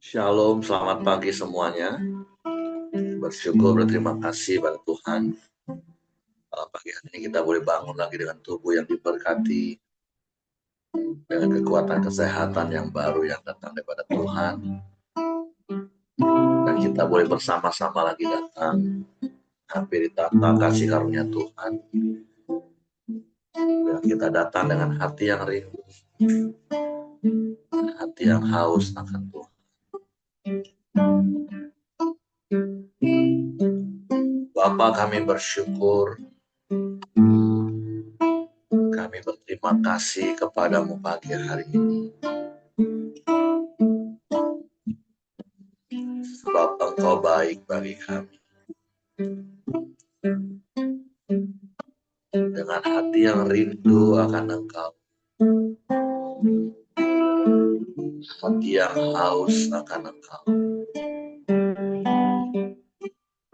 Shalom, selamat pagi semuanya. Bersyukur, berterima kasih pada Tuhan. Pagi hari ini kita boleh bangun lagi dengan tubuh yang diberkati, dengan kekuatan kesehatan yang baru yang datang daripada Tuhan. Dan kita boleh bersama-sama lagi datang, hampir tata kasih karunia Tuhan. Dan kita datang dengan hati yang rindu, hati yang haus akan Tuhan. Bapa, kami bersyukur, kami berterima kasih kepadamu pagi hari ini. Sebab Engkau baik bagi kami. Dengan hati yang rindu akan Engkau, hati yang haus akan Engkau,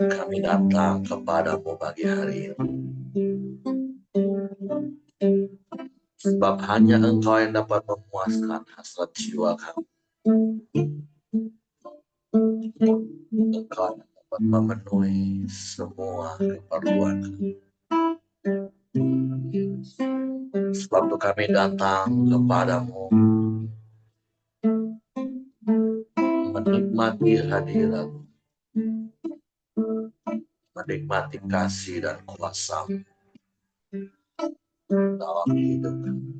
kami datang kepadamu pagi hari ini. Sebab hanya Engkau yang dapat memuaskan hasrat jiwa kami. Engkau yang dapat memenuhi semua keperluan kami. Sebab itu kami datang kepadamu, menikmati hadirat-Mu, menikmati kasih dan kuasa-Mu dalam hidup kami.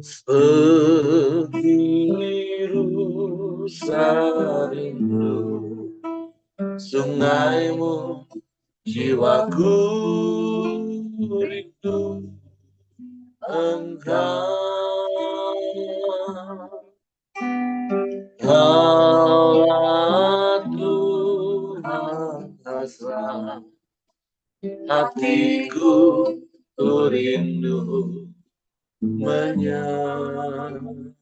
Sebiru sarindu sungaimu, jiwaku rindu Engkau. Kaulah Tuhan hasrat hatiku, rindu menyembahmu.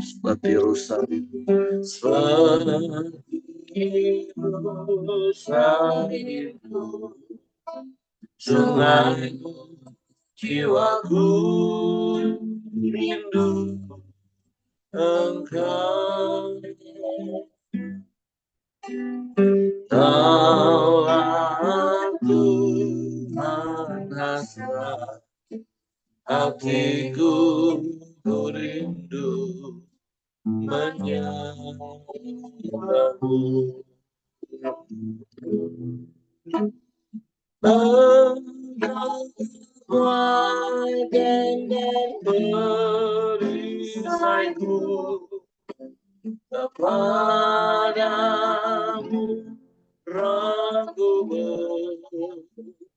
Seperti rusa rindu, seperti rusa rindu sungaimu, jiwaku rindu Engkau. Kaulah Tuhan hasrat hatiku, rindu menyembahmu. Engkau kuatkan dan perisaiku, kepadamu rohku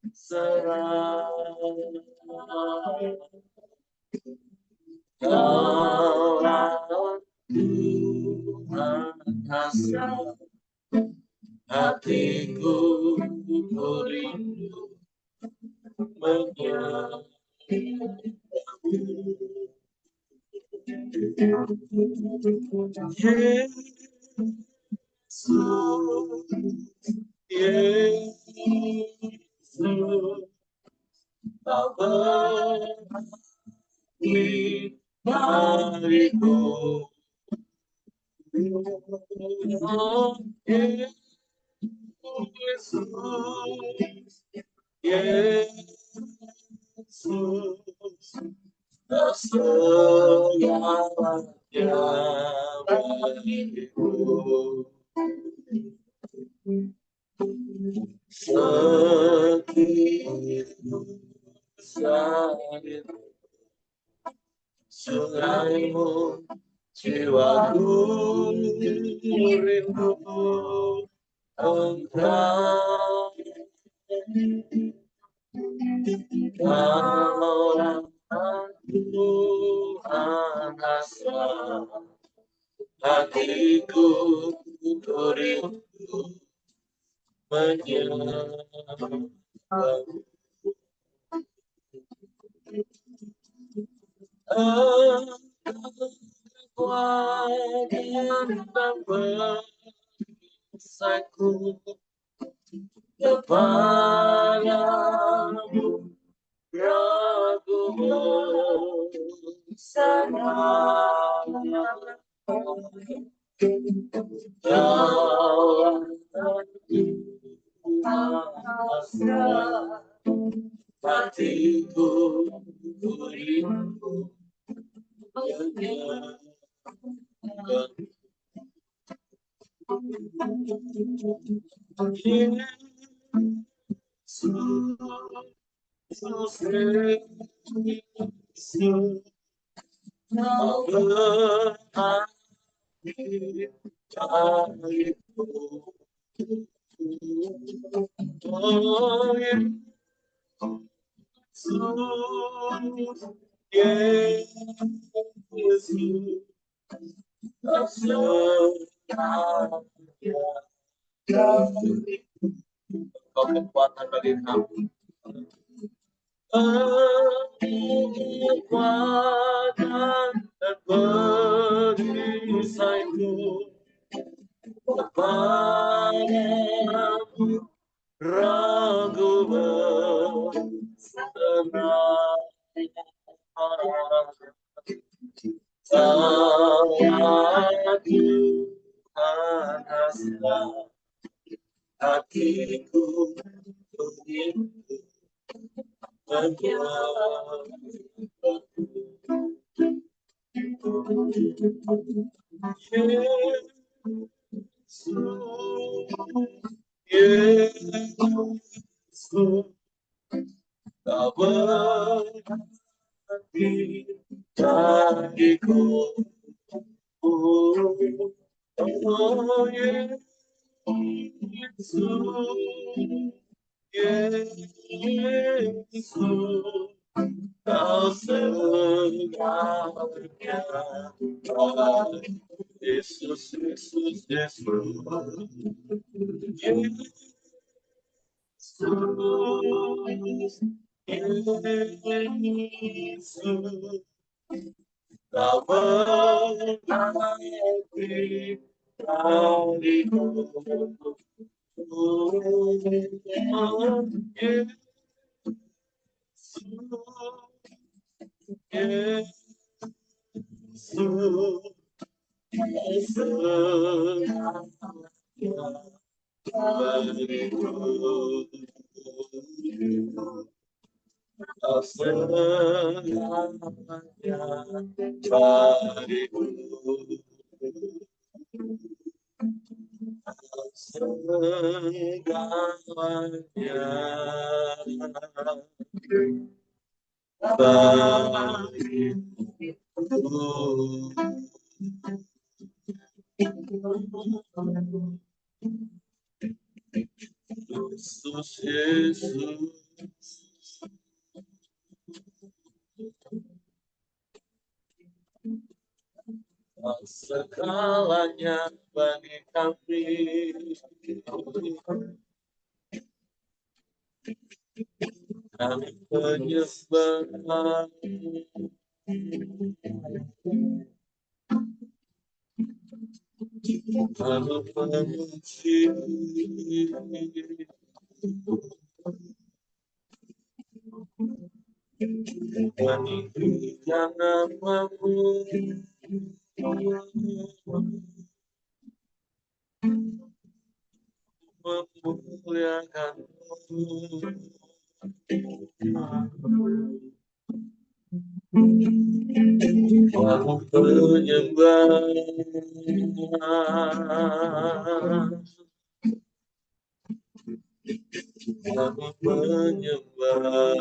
berserah. Kaulah Tuhan hasrat hatiku, rindu menyembahmu. Yesus, Yesus, Kau beri dariku. Oh, Yesus, Yesus, Kau segalanya bagiku. Sekian saat sungaimu, jiwaku rindu Engkau. Kaulah Tuhan hasrat hatiku, rindu menyembahmu. Engkau kekuatan dan perisaiku, kepadamu ragu bersama dalam hatiku rindu Kau kekuatan bagi kami. Kekuatan dan perisaiku kepadamu ragu bersama aku panaslah hatiku begitu Yesus, kau berarti bagiku. Oh Yesus, Yesus, kau segalanya. Yesus, Yesus, Yesus, Yesus, kau berarti bagiku. Segalanya bagi kami, kami penyembah, kami memuji, meninggikan namamu, memuliakanmu. Kami penyembah, kami menyembah,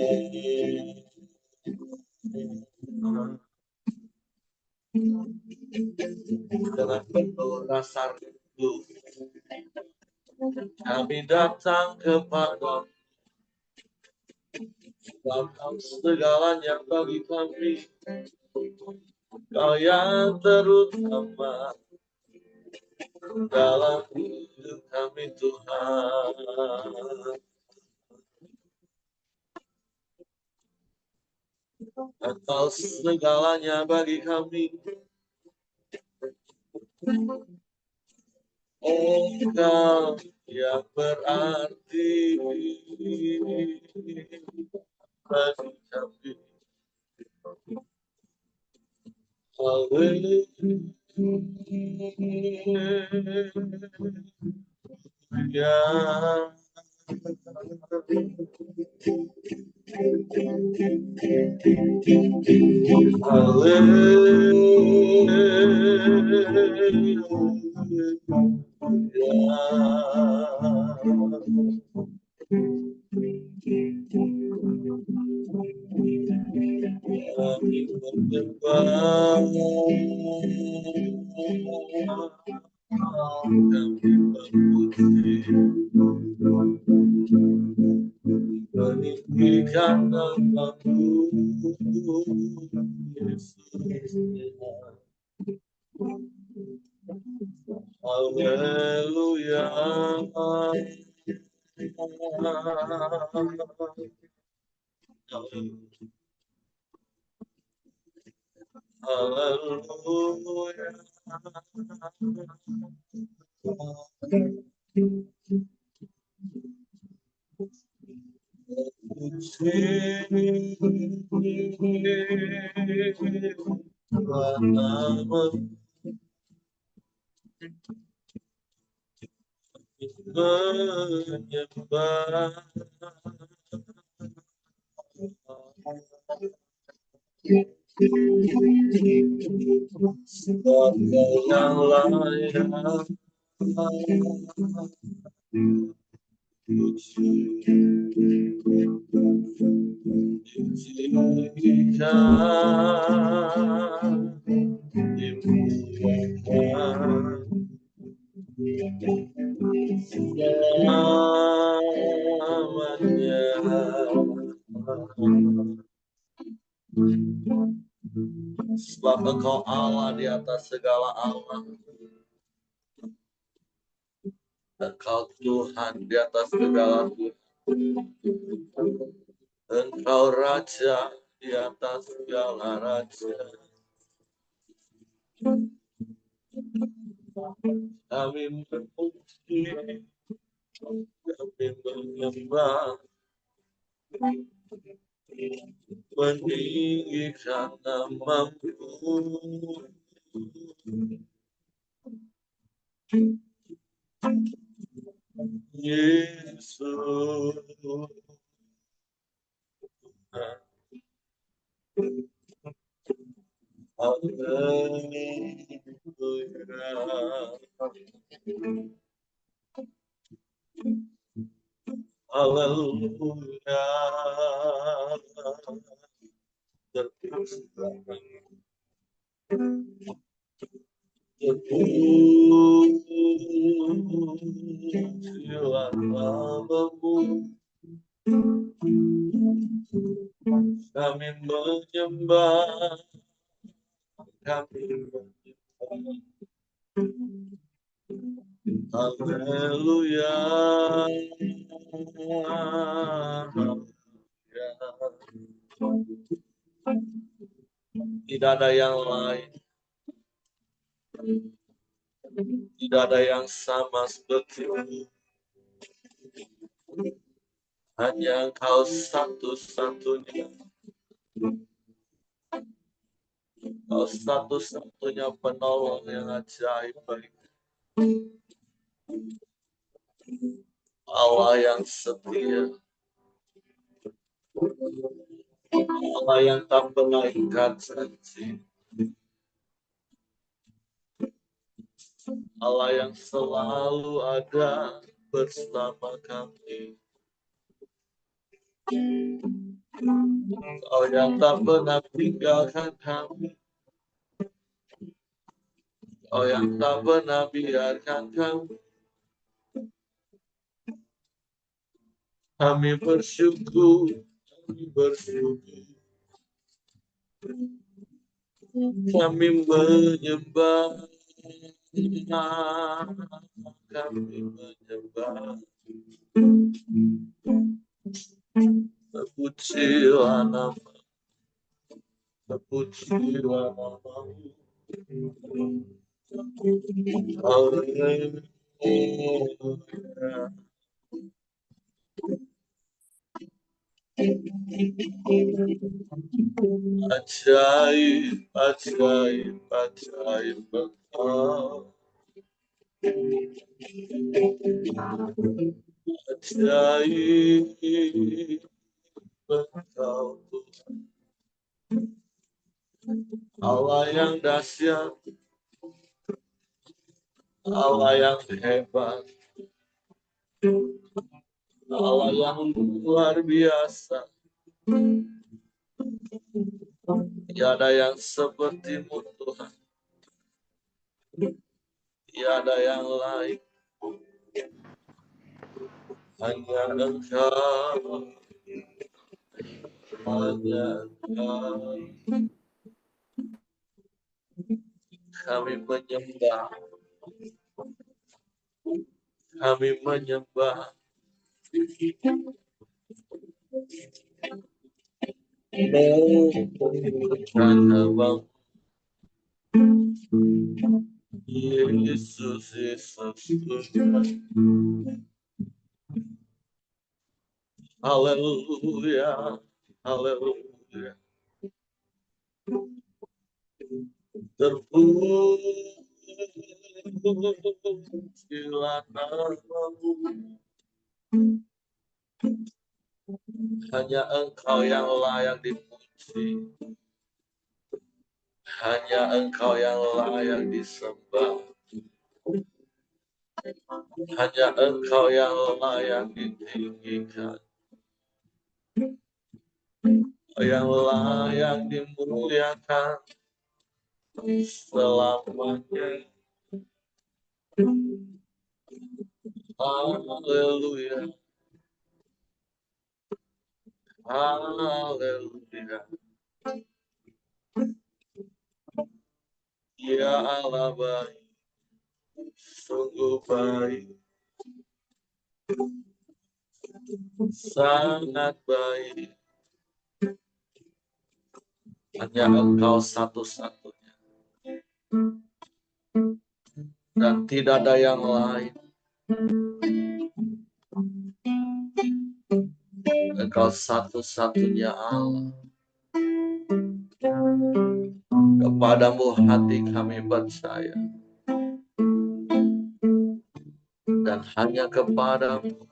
dengan penuh rasa rindu kami datang kepada Kau segalanya bagi kami, Kau yang terutama dalam hidup kami Tuhan. Engkau segalanya bagi kami, Engkau yang berarti bagi kami. Haleluya. Meninggikan namamu, Yesus. Haleluya. Haleluya. Sebagai yang layak sebab Engkau Allah di atas segala Allah. Engkau Tuhan di atas segala Tuhan. Engkau Raja di atas segala Raja. Kami memuji, kami menyembah, meninggikan namamu, Yesus. Haleluya. Terpujilah namamu, kami menyembah, kami menyembah. Haleluya. Tidak ada yang lain, tidak ada yang sama sepertimu. Hanya Engkau satu-satunya, Engkau satu-satunya penolong yang ajaib bagi Allah yang setia, Allah yang tak pernah ingkar janji, Allah yang selalu ada bersama kami. Kau yang tak pernah tinggalkan kami, Kau yang tak pernah biarkan kami. Kami bersyukur, kami bersyukur. Kami menyembah, kami menyembah. Terpujilah nama, terpujilah namamu. Haleluya. Ajaib, ajaib, ajaib Engkau. Ajaib Engkau Tuhan. Allah yang dahsyat, Allah yang hebat, Allah yang luar biasa. Tiada yang seperti-Mu Tuhan. Tiada yang lain. Hanya Engkau. Hanya Engkau. Kami menyembah. Kami menyembah. Menyembah Yesus, Yesus Tuhan. Haleluya, haleluya. Terpujilah nama-Mu. Hanya Engkau yang layak dipuji. Hanya Engkau yang layak disembah. Hanya Engkau yang layak ditinggikan. Yang layak dimuliakan selamanya. Haleluya. Haleluya. Ya Allah baik, sungguh baik, sangat baik. Hanya Engkau satu-satunya. Dan tidak ada yang lain. Engkau satu-satunya Allah. Kepadamu hati kami percaya. Dan hanya kepadamu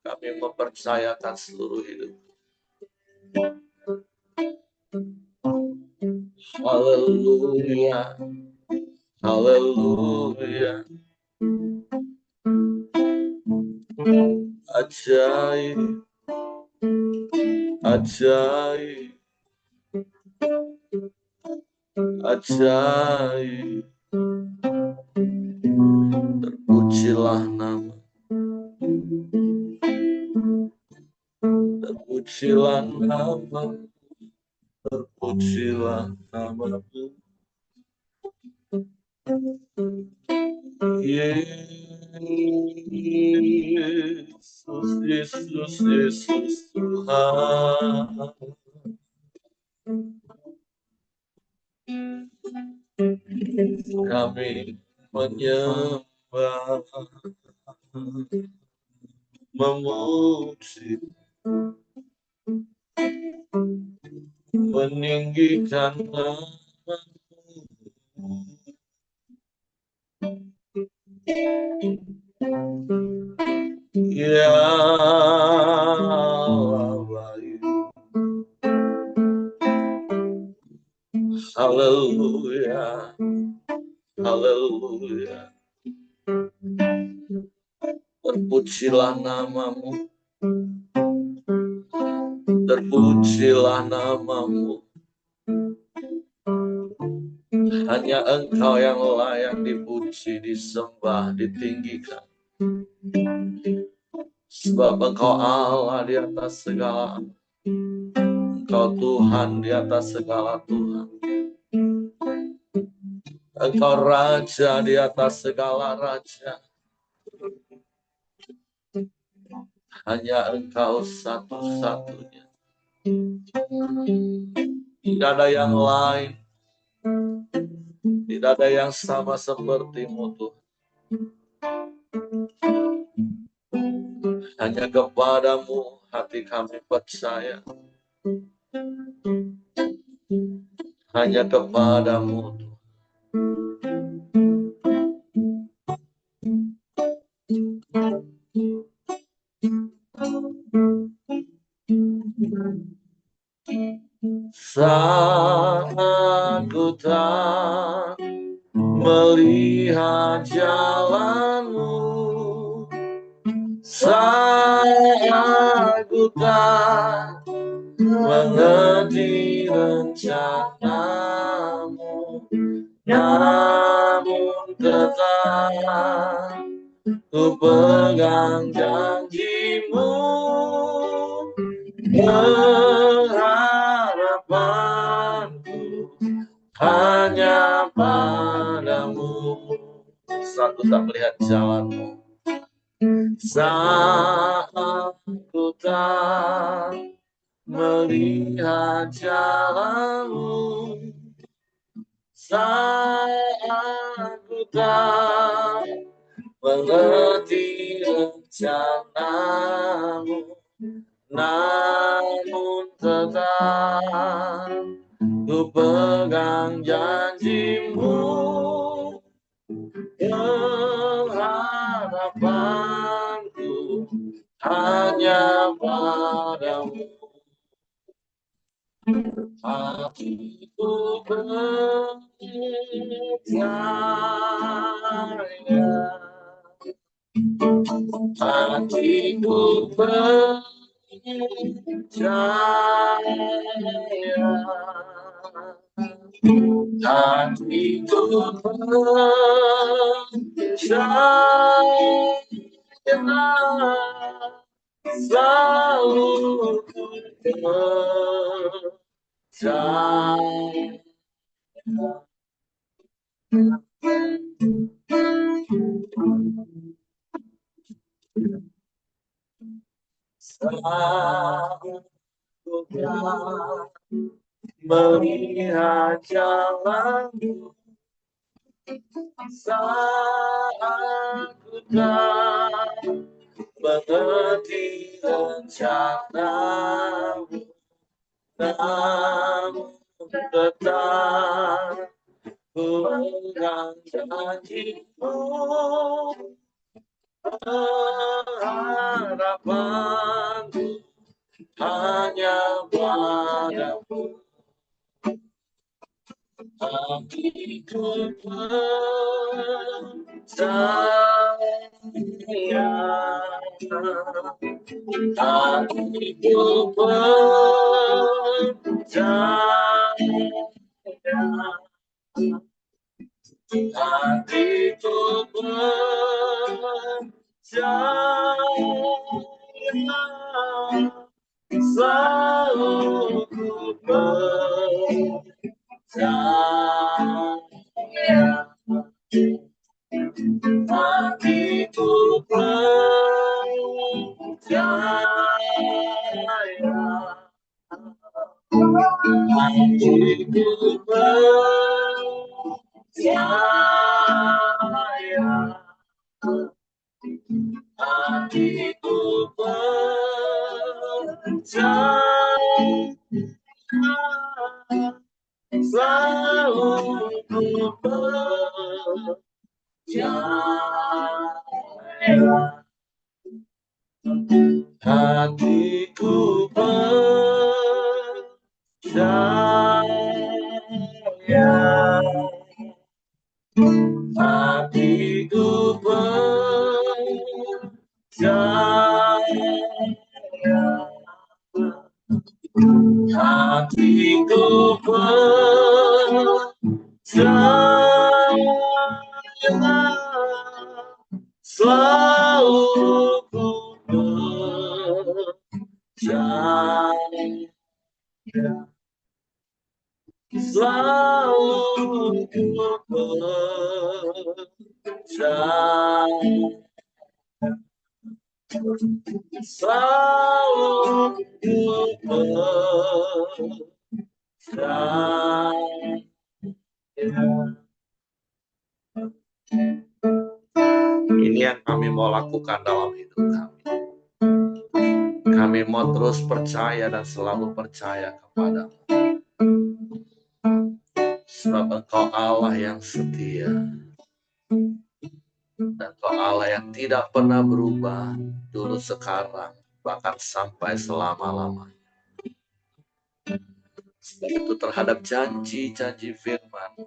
kami mempercayakan seluruh hidup. Haleluya. Haleluya. Ajaib. Ajaib. Ajaib. Terpujilah nama. Terpujilah nama. Terpujilah nama-Mu. Yesus, Yesus, Yesus Tuhan. Kami menyembah, memuji, meninggikan nama-Mu. Ya Allah baik. Haleluya. Haleluya. Terpujilah nama-Mu. Terpujilah nama-Mu. Hanya Engkau yang layak dipuji, disembah, ditinggikan. Sebab Engkau Allah di atas segala. Engkau Tuhan di atas segala Tuhan. Engkau Raja di atas segala Raja. Hanya Engkau satu-satunya. Tidak ada yang lain. Tidak ada yang sama seperti-Mu Tuhan. Hanya kepadamu hati kami percaya. Hanya kepadamu. Saat ku tak melihat jalanmu, saat ku tak mengerti rencanamu, namun tetap ku pegang janjimu, pengharapanku hanya padamu. Saat ku tak melihat jalanmu, saat ku tak melihat jalanmu, saat ku tak mengerti rencanamu, namun tetap ku pegang janjimu, pengharapanku hanya padamu. Hatiku percaya, hatiku percaya, hatiku percaya, selalu ku percaya. Saat ku tak melihat jalanmu, saat ku tak mengerti rencanamu, namun tetap ku pegang janjimu, harapanku hanya padamu. Hatiku percaya, hatiku percaya, hatiku percaya, selalu ku percaya. Hatiku percaya, hatiku percaya, hatiku percaya, selalu ku percaya. Hatiku percaya, hatiku percaya, hatiku percaya, selalu ku percaya, selalu ku percaya, selalu ku percaya. Ini ini yang kami mau lakukan dalam hidup kami. Kami mau terus percaya dan selalu percaya kepada-Mu. Sebab Engkau Allah yang setia. Dan Engkau Allah yang tidak pernah berubah dulu, sekarang, bahkan sampai selama-lamanya. Sebab itu terhadap janji-janji firman,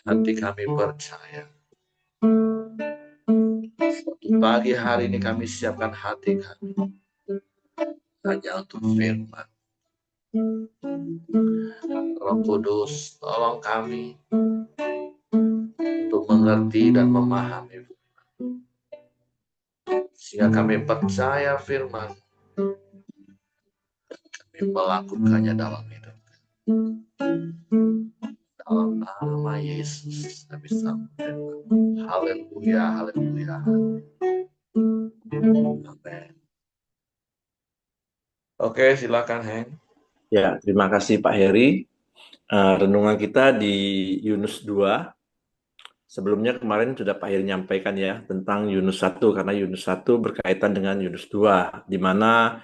hati kami percaya. Suatu pagi hari ini kami siapkan hati kami hanya untuk firman. Roh Kudus, tolong kami untuk mengerti dan memahami firman, sehingga kami percaya firman, kami melakukannya dalam hidup. Dalam nama Yesus kami sambut. Haleluya, haleluya. Amin. Oke, silakan Heng. Ya, terima kasih Pak Heri. Renungan kita di Yunus 2. Sebelumnya kemarin sudah Pak Heri nyampaikan ya tentang Yunus 1, karena Yunus 1 berkaitan dengan Yunus 2, di mana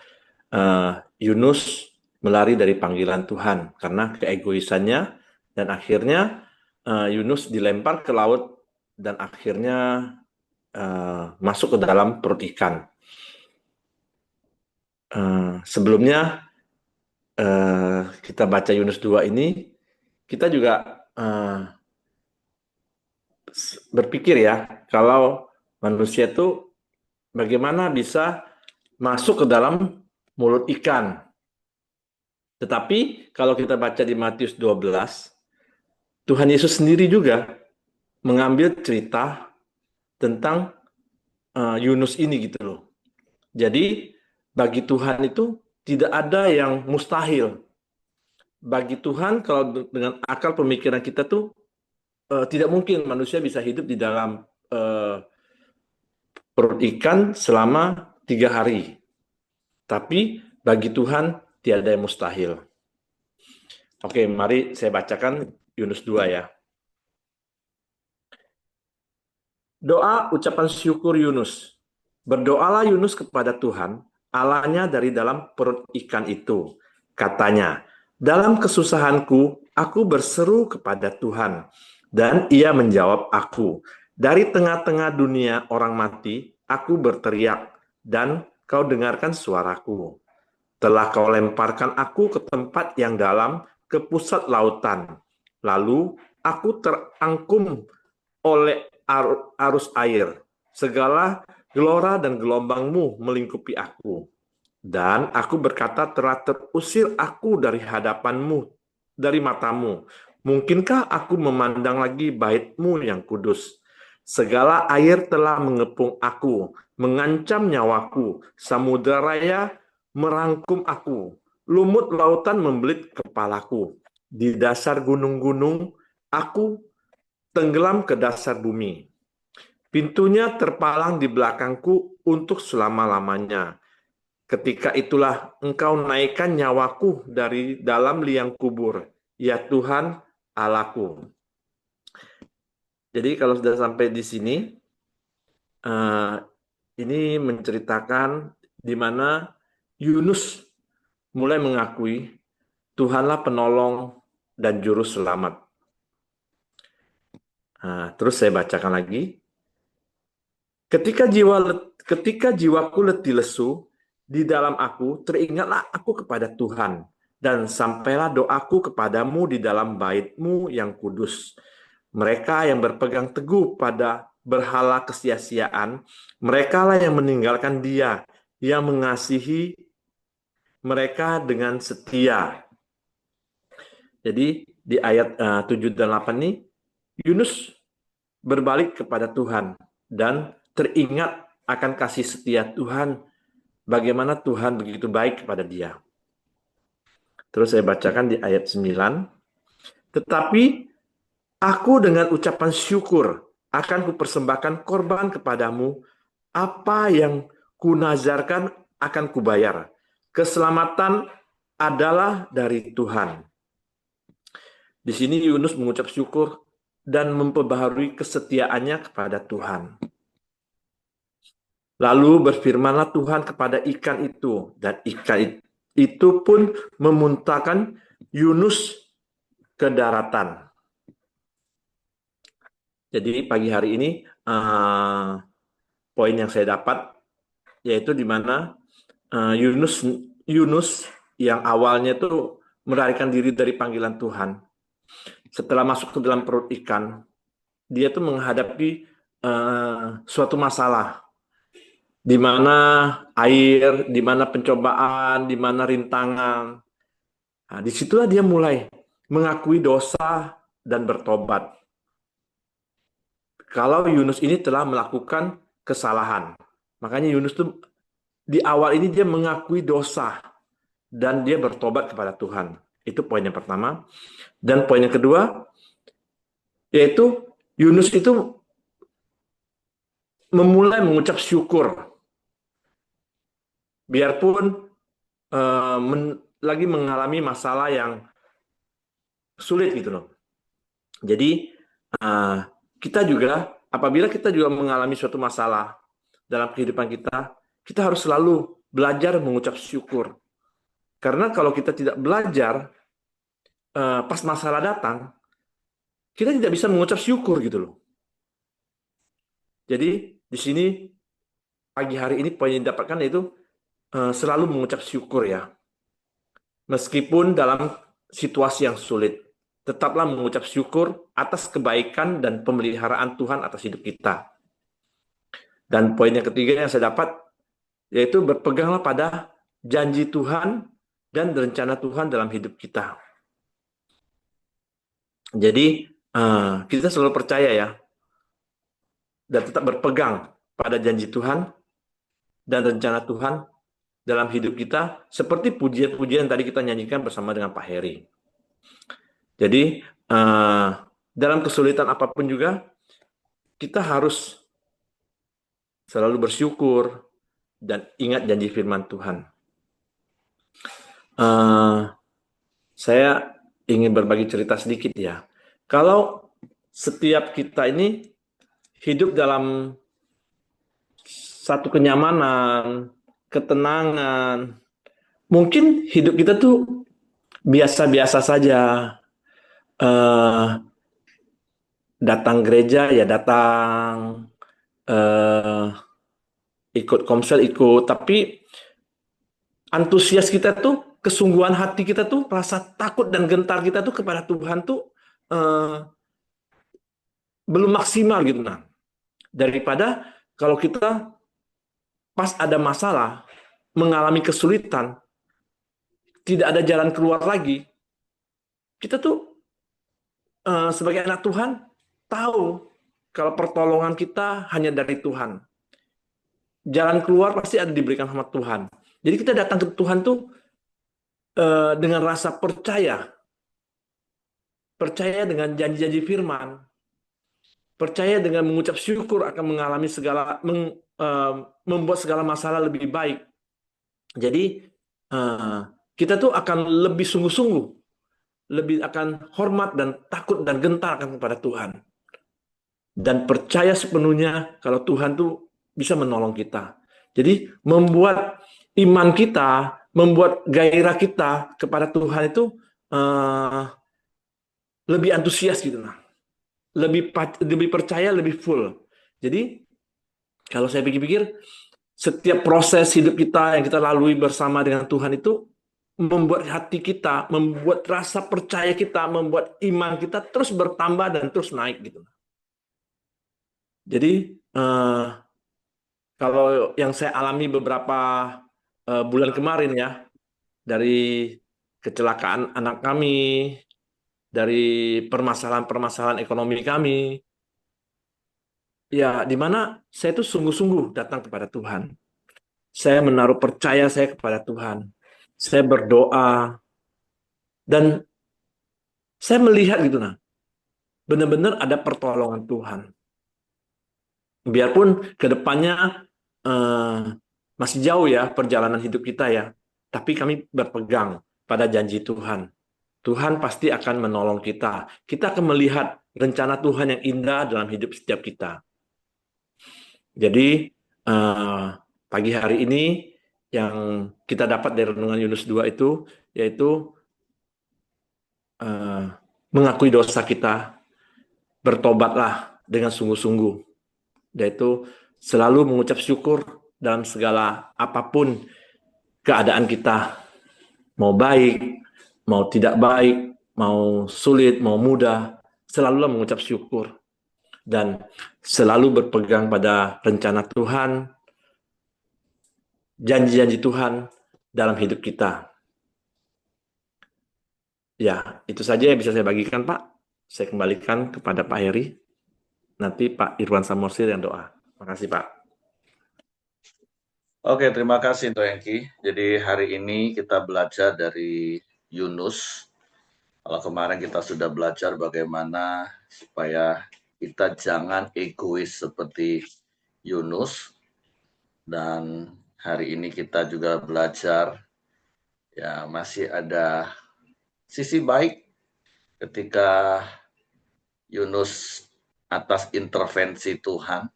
Yunus melari dari panggilan Tuhan karena keegoisannya, dan akhirnya Yunus dilempar ke laut dan akhirnya masuk ke dalam perut ikan. Sebelumnya kita baca Yunus 2 ini, kita juga berpikir ya, kalau manusia itu bagaimana bisa masuk ke dalam mulut ikan. Tetapi kalau kita baca di Matius 12, Tuhan Yesus sendiri juga mengambil cerita tentang Yunus ini gitu loh. Jadi bagi Tuhan itu tidak ada yang mustahil. Bagi Tuhan, kalau dengan akal pemikiran kita tuh tidak mungkin manusia bisa hidup di dalam perut ikan selama 3 hari. Tapi bagi Tuhan tiada yang mustahil. Oke, mari saya bacakan Yunus 2 ya. Doa ucapan syukur Yunus. Berdoalah Yunus kepada Tuhan, Allahnya dari dalam perut ikan itu. Katanya, dalam kesusahanku, aku berseru kepada Tuhan, dan Ia menjawab aku. Dari tengah-tengah dunia orang mati, aku berteriak, dan Kau dengarkan suaraku. Telah Kau lemparkan aku ke tempat yang dalam, ke pusat lautan. Lalu aku terangkum oleh arus air. Segala gelora dan gelombangmu melingkupi aku. Dan aku berkata, telah terusir aku dari hadapanmu, dari matamu. Mungkinkah aku memandang lagi bait-Mu yang kudus? Segala air telah mengepung aku, mengancam nyawaku. Samudera raya merangkum aku. Lumut lautan membelit kepalaku. Di dasar gunung-gunung, aku tenggelam ke dasar bumi. Pintunya terpalang di belakangku untuk selama-lamanya. Ketika itulah Engkau naikkan nyawaku dari dalam liang kubur, ya Tuhan Allahku. Jadi kalau sudah sampai di sini, ini menceritakan di mana Yunus mulai mengakui Tuhanlah penolong dan juru selamat. Terus saya bacakan lagi. Ketika jiwaku letih lesu di dalam aku, teringatlah aku kepada Tuhan, dan sampailah doaku kepadamu di dalam bait-Mu yang kudus. Mereka yang berpegang teguh pada berhala kesia-siaan, merekalah yang meninggalkan Dia, yang mengasihi mereka dengan setia. Jadi di ayat 7 dan 8 ini, Yunus berbalik kepada Tuhan dan teringat akan kasih setia Tuhan, bagaimana Tuhan begitu baik kepada dia. Terus saya bacakan di ayat 9. Tetapi aku dengan ucapan syukur akan kupersembahkan korban kepadamu, apa yang kunazarkan akan kubayar. Keselamatan adalah dari Tuhan. Di sini Yunus mengucap syukur dan memperbaharui kesetiaannya kepada Tuhan. Lalu berfirmanlah Tuhan kepada ikan itu, dan ikan itu pun memuntahkan Yunus ke daratan. Jadi pagi hari ini poin yang saya dapat yaitu di mana Yunus yang awalnya itu melarikan diri dari panggilan Tuhan. Setelah masuk ke dalam perut ikan, dia tuh menghadapi suatu masalah di mana air, di mana pencobaan, di mana rintangan. Nah, disitulah dia mulai mengakui dosa dan bertobat. Kalau Yunus ini telah melakukan kesalahan, makanya Yunus tuh di awal ini dia mengakui dosa dan dia bertobat kepada Tuhan. Itu poin yang pertama. Dan poin yang kedua, yaitu Yunus itu memulai mengucap syukur. Biarpun lagi mengalami masalah yang sulit gitu loh. Jadi kita juga, apabila kita juga mengalami suatu masalah dalam kehidupan kita, kita harus selalu belajar mengucap syukur. Karena kalau kita tidak belajar, pas masalah datang, kita tidak bisa mengucap syukur gitu loh. Jadi di sini pagi hari ini poin yang didapatkan yaitu selalu mengucap syukur ya. Meskipun dalam situasi yang sulit, tetaplah mengucap syukur atas kebaikan dan pemeliharaan Tuhan atas hidup kita. Dan poin yang ketiga yang saya dapat yaitu berpeganglah pada janji Tuhan dan rencana Tuhan dalam hidup kita. Jadi kita selalu percaya ya, dan tetap berpegang pada janji Tuhan dan rencana Tuhan dalam hidup kita, seperti pujian-pujian yang tadi kita nyanyikan bersama dengan Pak Heri. Jadi dalam kesulitan apapun juga, kita harus selalu bersyukur dan ingat janji firman Tuhan. Saya ingin berbagi cerita sedikit ya. Kalau setiap kita ini hidup dalam satu kenyamanan, ketenangan, mungkin hidup kita tuh biasa-biasa saja. Datang gereja ya datang, ikut komsel ikut, tapi antusias kita tuh, kesungguhan hati kita tuh, rasa takut dan gentar kita tuh kepada Tuhan tuh belum maksimal gitu nah. Daripada kalau kita pas ada masalah, mengalami kesulitan, tidak ada jalan keluar lagi, kita tuh sebagai anak Tuhan tahu kalau pertolongan kita hanya dari Tuhan. Jalan keluar pasti ada diberikan sama Tuhan. Jadi kita datang ke Tuhan tuh dengan rasa percaya dengan janji-janji firman, percaya dengan mengucap syukur akan mengalami membuat segala masalah lebih baik. Jadi kita tuh akan lebih sungguh-sungguh, lebih akan hormat dan takut dan gentar akan kepada Tuhan. Dan percaya sepenuhnya kalau Tuhan tuh bisa menolong kita. Jadi membuat iman kita, membuat gairah kita kepada Tuhan itu lebih antusias gitu nah. Lebih percaya, lebih full. Jadi kalau saya pikir-pikir, setiap proses hidup kita yang kita lalui bersama dengan Tuhan itu membuat hati kita, membuat rasa percaya kita, membuat iman kita terus bertambah dan terus naik gitu. Jadi kalau yang saya alami beberapa bulan kemarin ya, dari kecelakaan anak kami, dari permasalahan-permasalahan ekonomi kami, ya di mana saya itu sungguh-sungguh datang kepada Tuhan. Saya menaruh percaya saya kepada Tuhan. Saya berdoa dan saya melihat gitu nah, benar-benar ada pertolongan Tuhan. Biarpun kedepannya masih jauh ya perjalanan hidup kita ya, tapi kami berpegang pada janji Tuhan. Tuhan pasti akan menolong kita. Kita akan melihat rencana Tuhan yang indah dalam hidup setiap kita. Jadi, pagi hari ini yang kita dapat dari renungan Yunus 2 itu, yaitu mengakui dosa kita, bertobatlah dengan sungguh-sungguh, yaitu selalu mengucap syukur dalam segala apapun keadaan kita, mau baik, mau tidak baik, mau sulit, mau mudah, selalulah mengucap syukur dan selalu berpegang pada rencana Tuhan, janji-janji Tuhan dalam hidup kita. Ya, itu saja yang bisa saya bagikan, Pak. Saya kembalikan kepada Pak Heri. Nanti Pak Irwan Samosir yang doa. Terima kasih, Pak. Oke, terima kasih Untuk Hengki. Jadi hari ini kita belajar dari Yunus. Kalau kemarin kita sudah belajar bagaimana supaya kita jangan egois seperti Yunus. Dan hari ini kita juga belajar ya masih ada sisi baik ketika Yunus atas intervensi Tuhan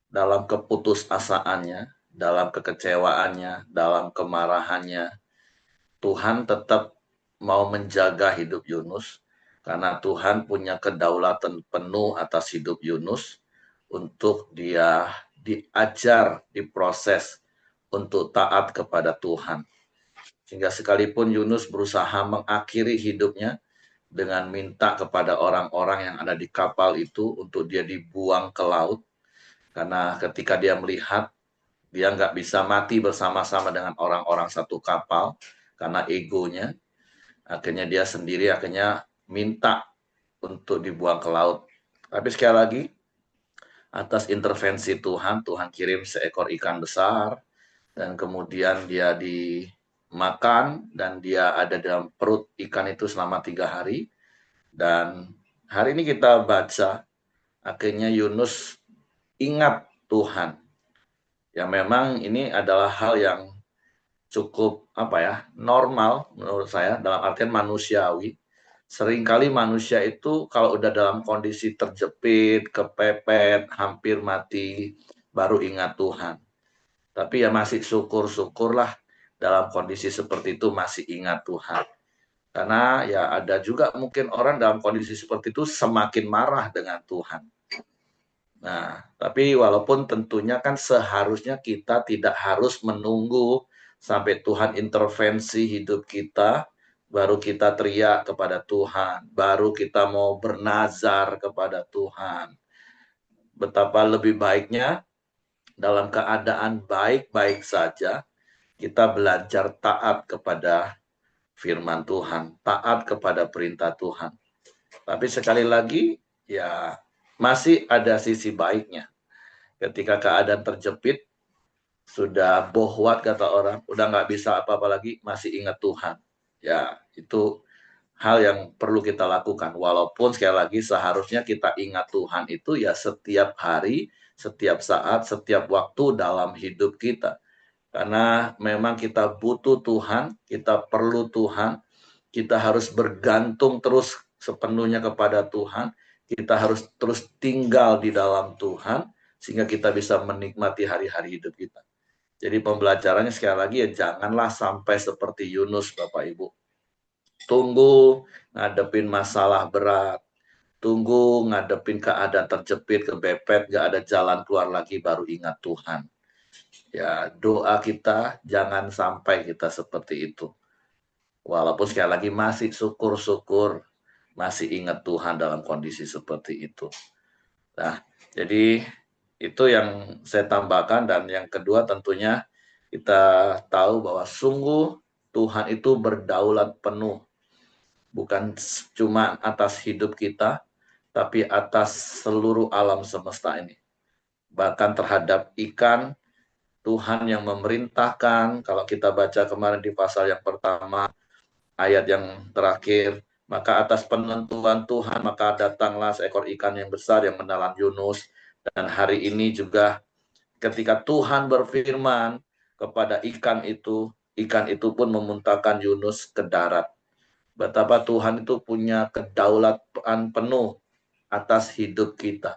dalam keputusasaannya, dalam kekecewaannya, dalam kemarahannya, Tuhan tetap mau menjaga hidup Yunus karena Tuhan punya kedaulatan penuh atas hidup Yunus untuk dia diajar, diproses untuk taat kepada Tuhan. Sehingga sekalipun Yunus berusaha mengakhiri hidupnya dengan minta kepada orang-orang yang ada di kapal itu untuk dia dibuang ke laut, karena ketika dia melihat dia nggak bisa mati bersama-sama dengan orang-orang satu kapal karena egonya, akhirnya dia sendiri akhirnya minta untuk dibuang ke laut. Tapi sekali lagi, atas intervensi Tuhan, Tuhan kirim seekor ikan besar, dan kemudian dia dimakan, dan dia ada dalam perut ikan itu selama 3 hari. Dan hari ini kita baca, akhirnya Yunus ingat Tuhan. Ya memang ini adalah hal yang cukup normal menurut saya, dalam artian manusiawi. Seringkali manusia itu kalau udah dalam kondisi terjepit, kepepet, hampir mati, baru ingat Tuhan. Tapi ya masih syukur-syukurlah dalam kondisi seperti itu masih ingat Tuhan. Karena ya ada juga mungkin orang dalam kondisi seperti itu semakin marah dengan Tuhan. Nah, tapi walaupun tentunya kan seharusnya kita tidak harus menunggu sampai Tuhan intervensi hidup kita, baru kita teriak kepada Tuhan, baru kita mau bernazar kepada Tuhan. Betapa lebih baiknya dalam keadaan baik-baik saja, kita belajar taat kepada firman Tuhan, taat kepada perintah Tuhan. Tapi sekali lagi, ya masih ada sisi baiknya. Ketika keadaan terjepit, sudah bohwat kata orang, udah nggak bisa apa-apa lagi, masih ingat Tuhan. Ya, itu hal yang perlu kita lakukan. Walaupun sekali lagi seharusnya kita ingat Tuhan itu ya setiap hari, setiap saat, setiap waktu dalam hidup kita. Karena memang kita butuh Tuhan, kita perlu Tuhan, kita harus bergantung terus sepenuhnya kepada Tuhan, kita harus terus tinggal di dalam Tuhan, sehingga kita bisa menikmati hari-hari hidup kita. Jadi pembelajarannya sekali lagi ya janganlah sampai seperti Yunus Bapak Ibu. Tunggu ngadepin masalah berat, tunggu ngadepin keadaan terjepit, kebepet, gak ada jalan keluar lagi baru ingat Tuhan. Ya doa kita jangan sampai kita seperti itu. Walaupun sekali lagi masih syukur-syukur, masih ingat Tuhan dalam kondisi seperti itu. Nah, jadi itu yang saya tambahkan. Dan yang kedua tentunya kita tahu bahwa sungguh Tuhan itu berdaulat penuh. Bukan cuma atas hidup kita, tapi atas seluruh alam semesta ini. Bahkan terhadap ikan, Tuhan yang memerintahkan, kalau kita baca kemarin di pasal yang pertama, ayat yang terakhir, maka atas penentuan Tuhan, maka datanglah seekor ikan yang besar yang menelan Yunus. Dan hari ini juga ketika Tuhan berfirman kepada ikan itu pun memuntahkan Yunus ke darat. Betapa Tuhan itu punya kedaulatan penuh atas hidup kita.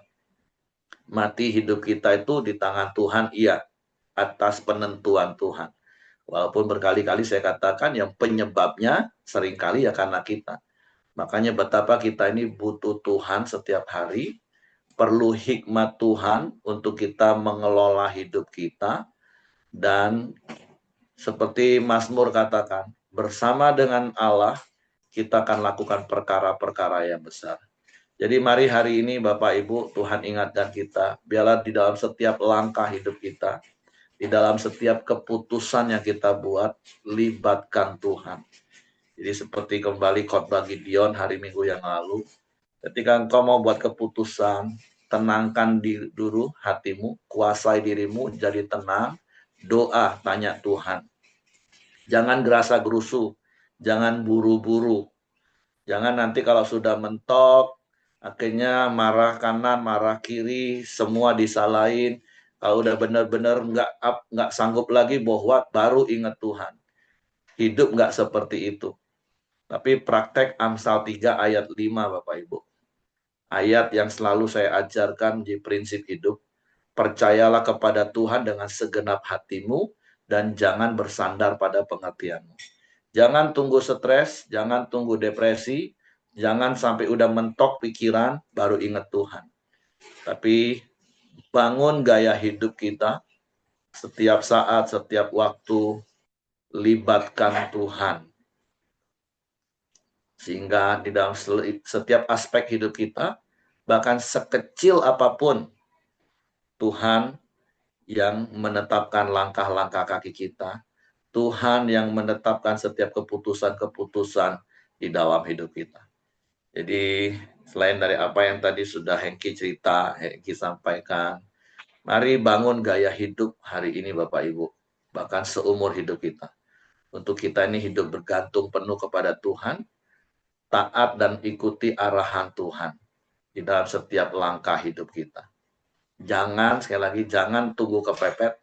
Mati hidup kita itu di tangan Tuhan, iya, atas penentuan Tuhan. Walaupun berkali-kali saya katakan yang penyebabnya seringkali ya karena kita. Makanya betapa kita ini butuh Tuhan setiap hari, perlu hikmat Tuhan untuk kita mengelola hidup kita, dan seperti Mazmur katakan, bersama dengan Allah kita akan lakukan perkara-perkara yang besar. Jadi mari hari ini Bapak Ibu, Tuhan ingatkan kita, biarlah di dalam setiap langkah hidup kita, di dalam setiap keputusan yang kita buat, libatkan Tuhan. Jadi seperti kembali khotbah Gideon hari Minggu yang lalu, ketika engkau mau buat keputusan, tenangkan dulu hatimu, kuasai dirimu, jadi tenang, doa, tanya Tuhan. Jangan gerasa gerusu, jangan buru-buru. Jangan nanti kalau sudah mentok, akhirnya marah kanan, marah kiri, semua disalahin. Kalau udah benar-benar nggak sanggup lagi bohwat, baru ingat Tuhan. Hidup nggak seperti itu. Tapi praktek Amsal 3 ayat 5 Bapak Ibu. Ayat yang selalu saya ajarkan di prinsip hidup. Percayalah kepada Tuhan dengan segenap hatimu dan jangan bersandar pada pengertianmu. Jangan tunggu stres, jangan tunggu depresi, jangan sampai udah mentok pikiran baru ingat Tuhan. Tapi bangun gaya hidup kita setiap saat, setiap waktu, libatkan Tuhan. Sehingga di dalam setiap aspek hidup kita, bahkan sekecil apapun, Tuhan yang menetapkan langkah-langkah kaki kita, Tuhan yang menetapkan setiap keputusan-keputusan di dalam hidup kita. Jadi selain dari apa yang tadi sudah Hengki cerita, Hengki sampaikan, mari bangun gaya hidup hari ini Bapak Ibu, bahkan seumur hidup kita. Untuk kita ini hidup bergantung penuh kepada Tuhan, taat dan ikuti arahan Tuhan di dalam setiap langkah hidup kita. Jangan, sekali lagi, jangan tunggu kepepet,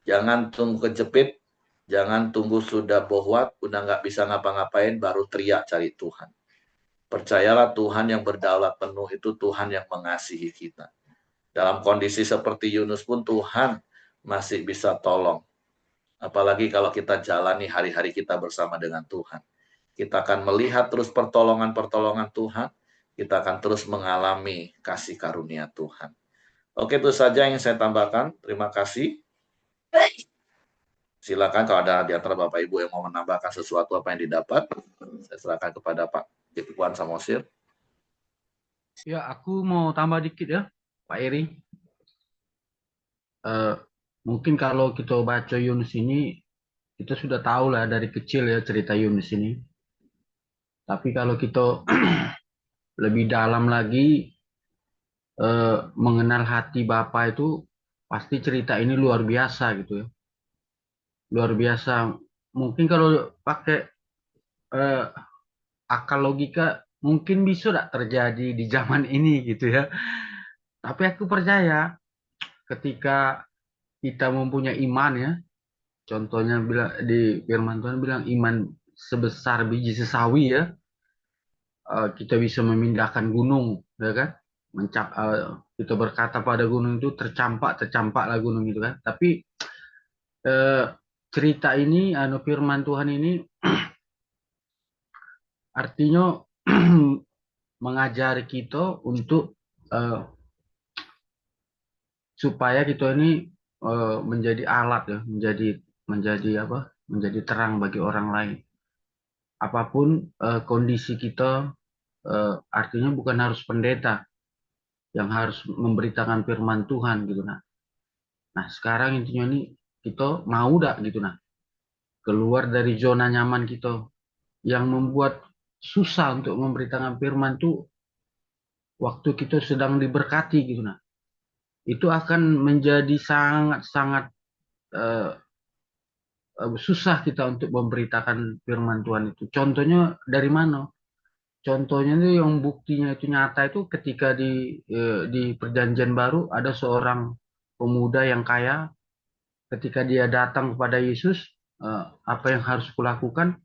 jangan tunggu kejepit, jangan tunggu sudah bohwat, udah nggak bisa ngapa-ngapain, baru teriak cari Tuhan. Percayalah Tuhan yang berdaulat penuh itu Tuhan yang mengasihi kita. Dalam kondisi seperti Yunus pun Tuhan masih bisa tolong. Apalagi kalau kita jalani hari-hari kita bersama dengan Tuhan. Kita akan melihat terus pertolongan-pertolongan Tuhan. Kita akan terus mengalami kasih karunia Tuhan. Oke, itu saja yang saya tambahkan. Terima kasih. Silakan kalau ada di antara Bapak Ibu yang mau menambahkan sesuatu apa yang didapat. Saya serahkan kepada Pak Ipuan Samosir. Ya, aku mau tambah dikit ya, Pak Eri. Mungkin kalau kita baca Yunus ini, kita sudah tahu lah dari kecil ya cerita Yunus ini. Tapi kalau kita lebih dalam lagi mengenal hati Bapa itu, pasti cerita ini luar biasa gitu ya. Luar biasa. Mungkin kalau pakai eh, akal logika, mungkin bisa tak terjadi di zaman ini gitu ya. Tapi aku percaya ketika kita mempunyai iman ya, contohnya bilang di firman Tuhan bilang iman sebesar biji sesawi ya, kita bisa memindahkan gunung, ya kan? Kita berkata pada gunung itu tercampaklah gunung itu kan. Tapi eh, cerita ini, firman Tuhan ini artinya mengajari kita untuk supaya kita ini menjadi alat ya, menjadi apa? Menjadi terang bagi orang lain. Apapun kondisi kita, artinya bukan harus pendeta yang harus memberitakan firman Tuhan gitu nah sekarang intinya ini kita mau dak gitu keluar dari zona nyaman kita yang membuat susah untuk memberitakan firman tuh waktu kita sedang diberkati gitu itu akan menjadi sangat-sangat eh, susah kita untuk memberitakan firman Tuhan itu. Contohnya dari mana? Contohnya itu yang buktinya itu nyata itu ketika di Perjanjian Baru ada seorang pemuda yang kaya, ketika dia datang kepada Yesus, apa yang harus kulakukan?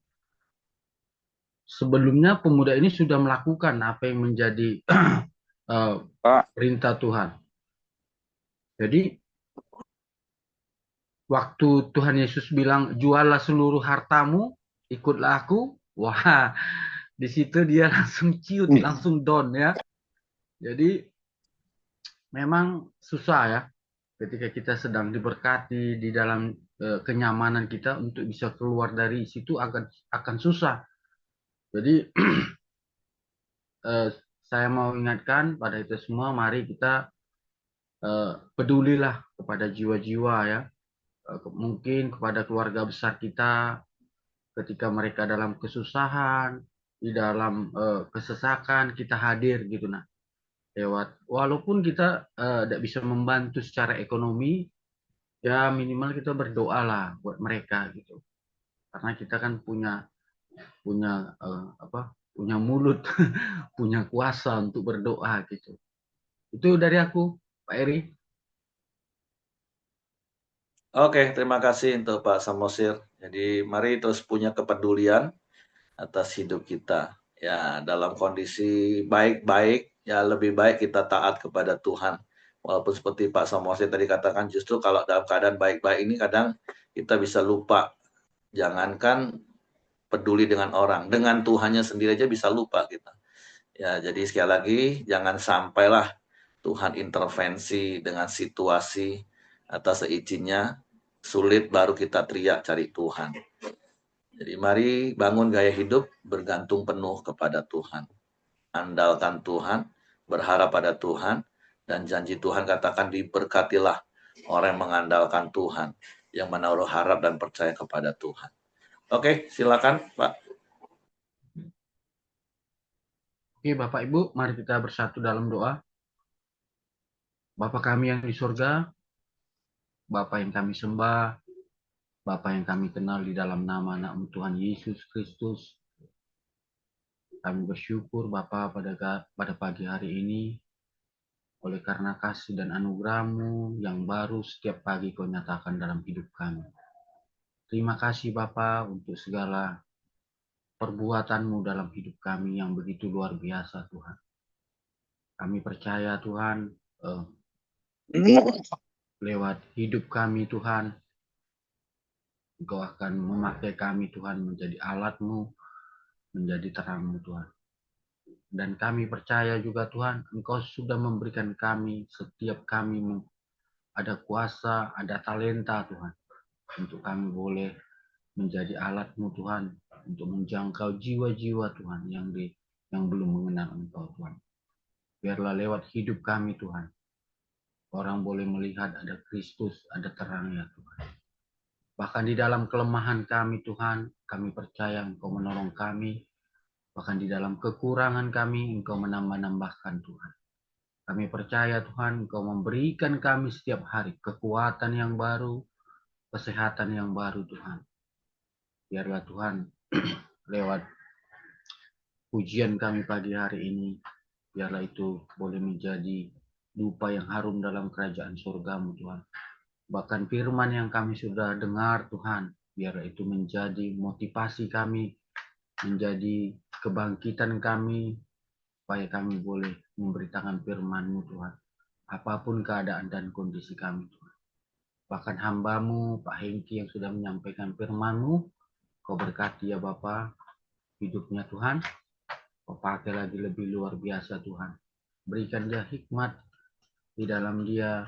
sebelumnya pemuda ini sudah melakukan apa yang menjadi perintah Tuhan. Jadi waktu Tuhan Yesus bilang, jualah seluruh hartamu, ikutlah aku. Wah, di situ dia langsung ciut, langsung down ya. Jadi memang susah ya ketika kita sedang diberkati di dalam kenyamanan kita untuk bisa keluar dari situ akan susah. Jadi saya mau ingatkan pada itu semua, mari kita pedulilah kepada jiwa-jiwa ya. Mungkin kepada keluarga besar kita ketika mereka dalam kesusahan, di dalam kesesakan, kita hadir gitu nah. Lewat walaupun kita tidak bisa membantu secara ekonomi, ya minimal kita berdoa lah buat mereka gitu. Karena kita kan punya punya mulut, punya kuasa untuk berdoa gitu. Itu dari aku, Pak Eri. Oke, terima kasih untuk Pak Samosir. Jadi mari terus punya kepedulian atas hidup kita. Ya, dalam kondisi baik-baik, ya lebih baik kita taat kepada Tuhan. Walaupun seperti Pak Samosir tadi katakan, justru kalau dalam keadaan baik-baik ini kadang kita bisa lupa. Jangankan peduli dengan orang, dengan Tuhannya sendiri aja bisa lupa kita. Ya, jadi sekali lagi jangan sampailah Tuhan intervensi dengan situasi atas seizinnya, sulit baru kita teriak cari Tuhan. Jadi mari bangun gaya hidup bergantung penuh kepada Tuhan. Andalkan Tuhan, berharap pada Tuhan, dan janji Tuhan katakan diberkatilah orang yang mengandalkan Tuhan, yang menaruh harap dan percaya kepada Tuhan. Oke, silakan Pak. Oke, Bapak Ibu, mari kita bersatu dalam doa. Bapa kami yang di surga, Bapa yang kami sembah, Bapa yang kami kenal di dalam nama anak Tuhan Yesus Kristus. Kami bersyukur Bapa pada pagi hari ini, oleh karena kasih dan anugerah-Mu yang baru setiap pagi Kau nyatakan dalam hidup kami. Terima kasih Bapa untuk segala perbuatan-Mu dalam hidup kami yang begitu luar biasa Tuhan. Kami percaya Tuhan, lewat hidup kami Tuhan, Engkau akan memakai kami Tuhan menjadi alat-Mu, menjadi terang-Mu Tuhan. Dan kami percaya juga Tuhan, Engkau sudah memberikan kami, setiap kami ada kuasa, ada talenta Tuhan. Untuk kami boleh menjadi alat-Mu Tuhan, untuk menjangkau jiwa-jiwa Tuhan yang belum mengenal Engkau Tuhan. Biarlah lewat hidup kami Tuhan, orang boleh melihat ada Kristus, ada terangnya Tuhan. Bahkan di dalam kelemahan kami Tuhan, kami percaya Engkau menolong kami. Bahkan di dalam kekurangan kami, Engkau menambah-nambahkan Tuhan. Kami percaya Tuhan, Engkau memberikan kami setiap hari kekuatan yang baru, kesehatan yang baru Tuhan. Biarlah Tuhan, lewat pujian kami pagi hari ini, biarlah itu boleh menjadi dupa yang harum dalam kerajaan surga-Mu Tuhan. Bahkan firman yang kami sudah dengar Tuhan, biarlah itu menjadi motivasi kami, menjadi kebangkitan kami, supaya kami boleh memberitakan firman-Mu Tuhan. Apapun keadaan dan kondisi kami Tuhan. Bahkan hamba-Mu, Pak Hengki yang sudah menyampaikan firman-Mu, Kau berkati ya Bapa hidupnya Tuhan. Kau pakai lagi lebih luar biasa Tuhan. Berikan dia hikmat di dalam dia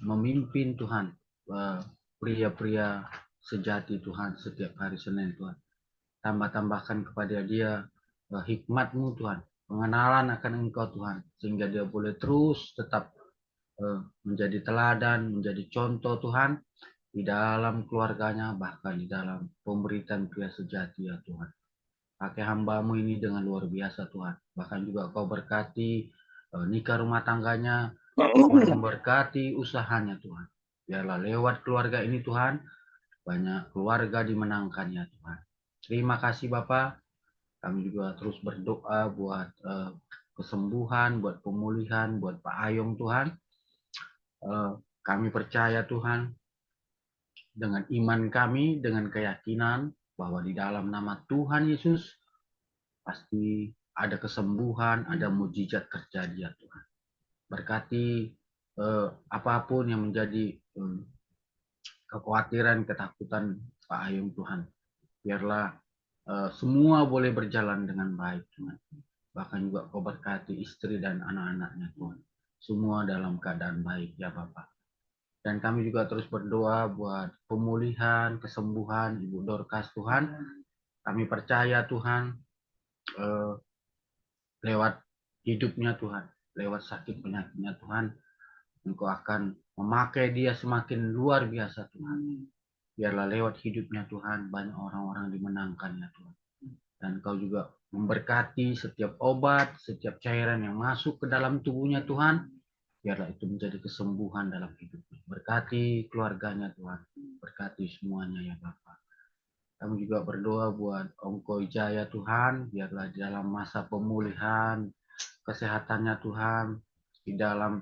memimpin Tuhan. Pria-pria sejati Tuhan setiap hari Senin Tuhan. Tambahkan kepada dia hikmat-Mu Tuhan. Pengenalan akan Engkau Tuhan. Sehingga dia boleh terus tetap menjadi teladan, menjadi contoh Tuhan. Di dalam keluarganya, bahkan di dalam pemberitaan pria sejati ya Tuhan. Pakai hamba-Mu ini dengan luar biasa Tuhan. Bahkan juga Kau berkati nikah rumah tangganya, memberkati usahanya Tuhan. Biarlah lewat keluarga ini Tuhan, banyak keluarga dimenangkannya Tuhan. Terima kasih Bapak. Kami juga terus berdoa buat kesembuhan, buat pemulihan, buat Pak Ayong Tuhan. Kami percaya Tuhan, dengan iman kami, dengan keyakinan bahwa di dalam nama Tuhan Yesus, pasti ada kesembuhan, ada mujizat terjadi ya Tuhan. Berkati apapun yang menjadi kekhawatiran, ketakutan Pak Ayung Tuhan. Biarlah semua boleh berjalan dengan baik Tuhan. Bahkan juga Kau berkati istri dan anak-anaknya Tuhan. Semua dalam keadaan baik ya Bapak. Dan kami juga terus berdoa buat pemulihan, kesembuhan Ibu Dorcas Tuhan. Kami percaya Tuhan lewat hidupnya Tuhan, lewat sakit penyakitnya Tuhan, Engkau akan memakai dia semakin luar biasa Tuhan. Biarlah lewat hidupnya Tuhan banyak orang-orang dimenangkan ya Tuhan. Dan Kau juga memberkati setiap obat, setiap cairan yang masuk ke dalam tubuhnya Tuhan. Biarlah itu menjadi kesembuhan dalam hidupnya. Berkati keluarganya Tuhan. Berkati semuanya ya Bapak. Kami juga berdoa buat Om Jaya Tuhan. Biarlah di dalam masa pemulihan, kesehatannya Tuhan. Di dalam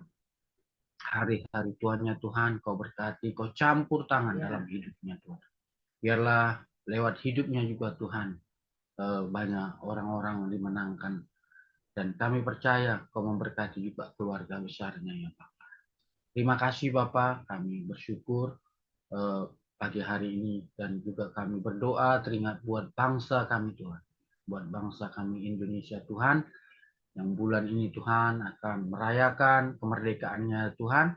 hari-hari Tuhannya Tuhan, Kau berkati, Kau campur tangan dalam hidupnya Tuhan. Biarlah lewat hidupnya juga Tuhan, banyak orang-orang dimenangkan. Dan kami percaya Kau memberkati juga keluarga besarnya ya Pak. Terima kasih Bapak, kami bersyukur pagi hari ini. Dan juga kami berdoa teringat buat bangsa kami Tuhan. Buat bangsa kami Indonesia Tuhan. Yang bulan ini Tuhan akan merayakan kemerdekaannya Tuhan.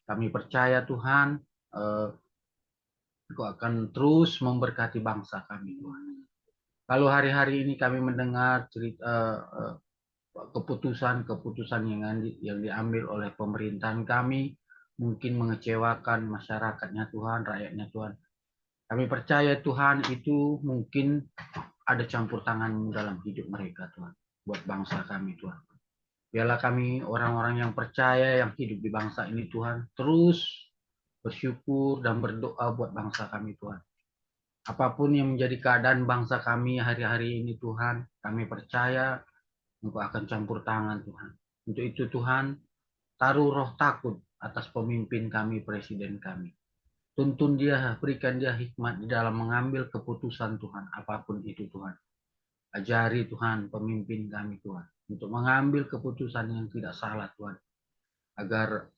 Kami percaya Tuhan, Engkau akan terus memberkati bangsa kami Tuhan. Kalau hari-hari ini kami mendengar cerita keputusan-keputusan yang diambil oleh pemerintahan kami, mungkin mengecewakan masyarakatnya Tuhan, rakyatnya Tuhan. Kami percaya Tuhan itu mungkin ada campur tangan-Mu dalam hidup mereka Tuhan, buat bangsa kami Tuhan. Biarlah kami orang-orang yang percaya, yang hidup di bangsa ini Tuhan, terus bersyukur dan berdoa buat bangsa kami Tuhan. Apapun yang menjadi keadaan bangsa kami hari-hari ini Tuhan, kami percaya Engkau akan campur tangan Tuhan. Untuk itu Tuhan, taruh roh takut atas pemimpin kami, presiden kami. Tuntun dia, berikan dia hikmat di dalam mengambil keputusan Tuhan, apapun itu Tuhan. Ajari Tuhan pemimpin kami Tuhan, untuk mengambil keputusan yang tidak salah Tuhan. Agar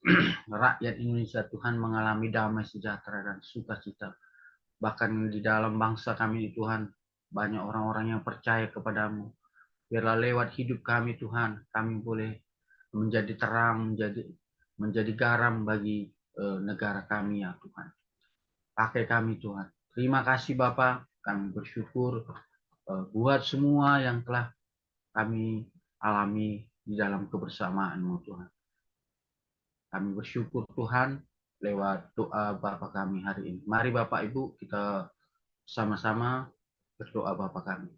rakyat Indonesia Tuhan mengalami damai sejahtera dan sukacita. Bahkan di dalam bangsa kami Tuhan, banyak orang-orang yang percaya kepadamu. Biarlah lewat hidup kami Tuhan, kami boleh menjadi terang, menjadi garam bagi negara kami ya Tuhan. Pakai kami Tuhan. Terima kasih Bapak, kami bersyukur buat semua yang telah kami alami di dalam kebersamaan-Mu Tuhan. Kami bersyukur Tuhan lewat doa Bapak kami hari ini. Mari Bapak Ibu kita sama-sama berdoa Bapak kami.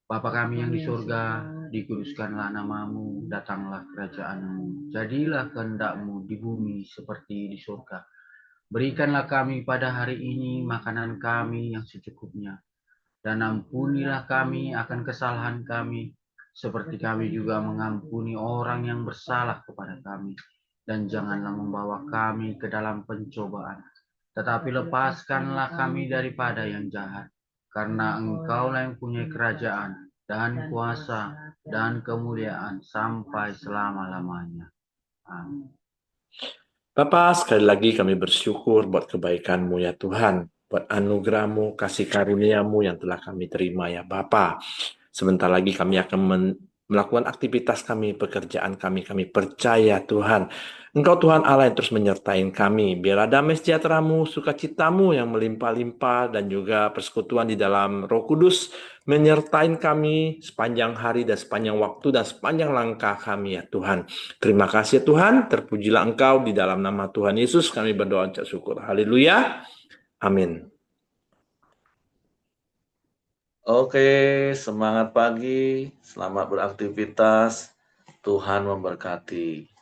Bapa kami yang di surga, dikuduskanlah namamu, datanglah kerajaan-Mu, jadilah kehendak-Mu di bumi seperti di surga. Berikanlah kami pada hari ini makanan kami yang secukupnya, dan ampunilah kami akan kesalahan kami, seperti kami juga mengampuni orang yang bersalah kepada kami. Dan janganlah membawa kami ke dalam pencobaan, tetapi lepaskanlah kami daripada yang jahat. Karena Engkaulah yang punya kerajaan dan kuasa dan kemuliaan sampai selama-lamanya. Amin. Bapak, sekali lagi kami bersyukur buat kebaikan-Mu ya Tuhan, buat anugerah-Mu, kasih karunia-Mu yang telah kami terima ya Bapak. Sebentar lagi kami akan melakukan aktivitas kami, pekerjaan kami. Kami percaya Tuhan, Engkau Tuhan Allah yang terus menyertai kami. Biarlah damai sejahtera-Mu, sukacita-Mu yang melimpah-limpah, dan juga persekutuan di dalam Roh Kudus menyertai kami sepanjang hari dan sepanjang waktu dan sepanjang langkah kami ya Tuhan. Terima kasih Tuhan, terpujilah Engkau di dalam nama Tuhan Yesus. Kami berdoa ucap syukur. Haleluya. Amin. Oke, semangat pagi, selamat beraktivitas. Tuhan memberkati.